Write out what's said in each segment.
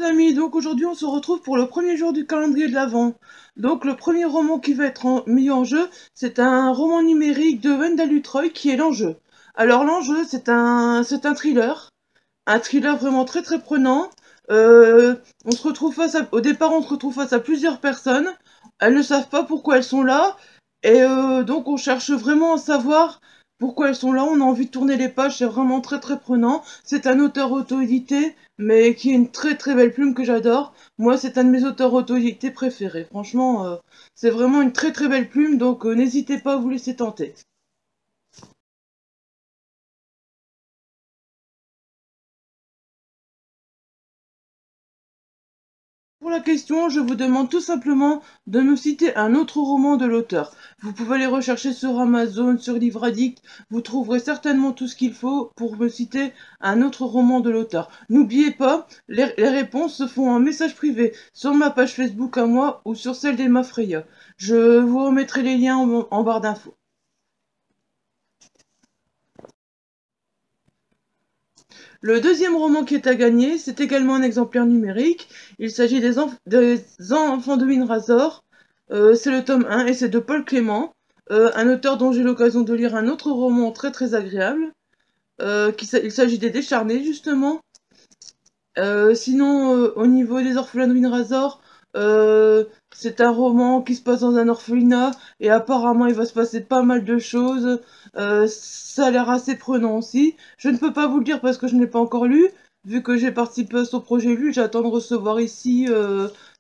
Les amis, donc aujourd'hui on se retrouve pour le premier jour du calendrier de l'Avent. Donc le premier roman qui va être mis en jeu, c'est un roman numérique de Wendell Luttrell qui est l'enjeu. Alors l'enjeu, c'est un thriller vraiment très très prenant. On se retrouve au départ on se retrouve face à plusieurs personnes. Elles ne savent pas pourquoi elles sont là et donc on cherche vraiment à savoir pourquoi elles sont là. On a envie de tourner les pages, c'est vraiment très très prenant. C'est un auteur auto-édité mais qui a une très très belle plume que j'adore. Moi, c'est un de mes auteurs auto-édités préférés. Franchement, c'est vraiment une très très belle plume, donc n'hésitez pas à vous laisser tenter. Pour la question, je vous demande tout simplement de me citer un autre roman de l'auteur. Vous pouvez les rechercher sur Amazon, sur Livre Addict, vous trouverez certainement tout ce qu'il faut pour me citer un autre roman de l'auteur. N'oubliez pas, les réponses se font en message privé sur ma page Facebook à moi ou sur celle d'Emma Freya. Je vous remettrai les liens en barre d'infos. Le deuxième roman qui est à gagner, c'est également un exemplaire numérique. Il s'agit des Enfants de Winrazor. C'est le tome 1 et c'est de Paul Clément, un auteur dont j'ai l'occasion de lire un autre roman très très agréable. Il s'agit des Décharnés, justement. Sinon, au niveau des orphelins de Winrazor, c'est un roman qui se passe dans un orphelinat et apparemment il va se passer pas mal de choses. Ça a l'air assez prenant aussi. Je ne peux pas vous le dire parce que je n'ai pas encore lu. Vu que j'ai participé à ce projet lu, j'attends de recevoir ici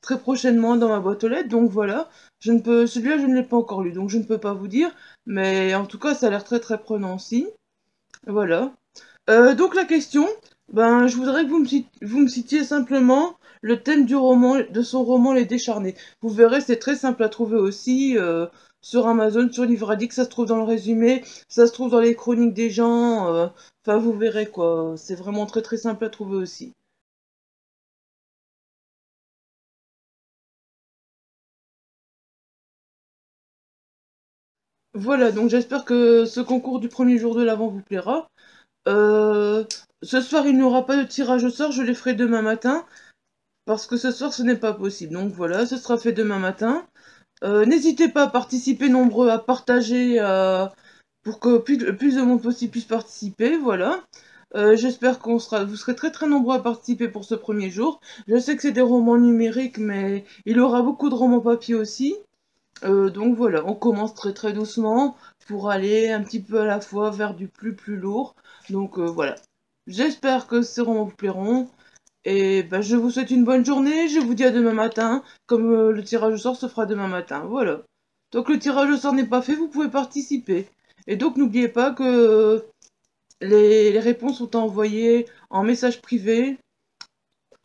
très prochainement dans ma boîte aux lettres. Donc voilà, celui-là je ne l'ai pas encore lu, donc je ne peux pas vous dire. Mais en tout cas, ça a l'air très très prenant aussi. Voilà. Donc la question, ben je voudrais que vous me citiez simplement le thème du roman, de son roman Les Décharnés. Vous verrez, c'est très simple à trouver aussi sur Amazon, sur Livre Addict, ça se trouve dans le résumé, ça se trouve dans les chroniques des gens. Enfin, vous verrez quoi. C'est vraiment très très simple à trouver aussi. Voilà, donc j'espère que ce concours du premier jour de l'Avent vous plaira. Euh, Ce soir, il n'y aura pas de tirage au sort, je les ferai demain matin. Parce que ce soir ce n'est pas possible. Donc voilà, ce sera fait demain matin. N'hésitez pas à participer nombreux, à partager pour que plus de monde possible puisse participer. Voilà. J'espère vous serez très très nombreux à participer pour ce premier jour. Je sais que c'est des romans numériques, mais il y aura beaucoup de romans papier aussi. Donc voilà, on commence très très doucement pour aller un petit peu à la fois vers du plus lourd. Donc voilà. J'espère que ces romans vous plairont. Et ben, je vous souhaite une bonne journée, je vous dis à demain matin, comme le tirage au sort se fera demain matin, voilà. Donc le tirage au sort n'est pas fait, vous pouvez participer. Et donc n'oubliez pas que les réponses sont envoyées en message privé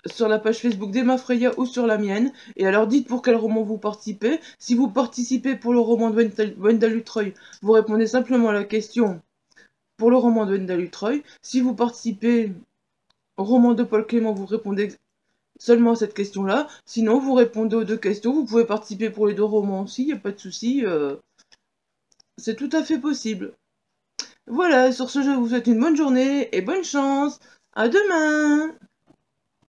sur la page Facebook d'Emma Freya ou sur la mienne. Et alors dites pour quel roman vous participez. Si vous participez pour le roman de Wendell Luttrell, vous répondez simplement à la question pour le roman de Wendell Luttrell. Si vous participez au roman de Paul Clément, vous répondez seulement à cette question-là. Sinon, vous répondez aux deux questions. Vous pouvez participer pour les deux romans aussi, il n'y a pas de souci. C'est tout à fait possible. Voilà, sur ce, je vous souhaite une bonne journée et bonne chance. À demain!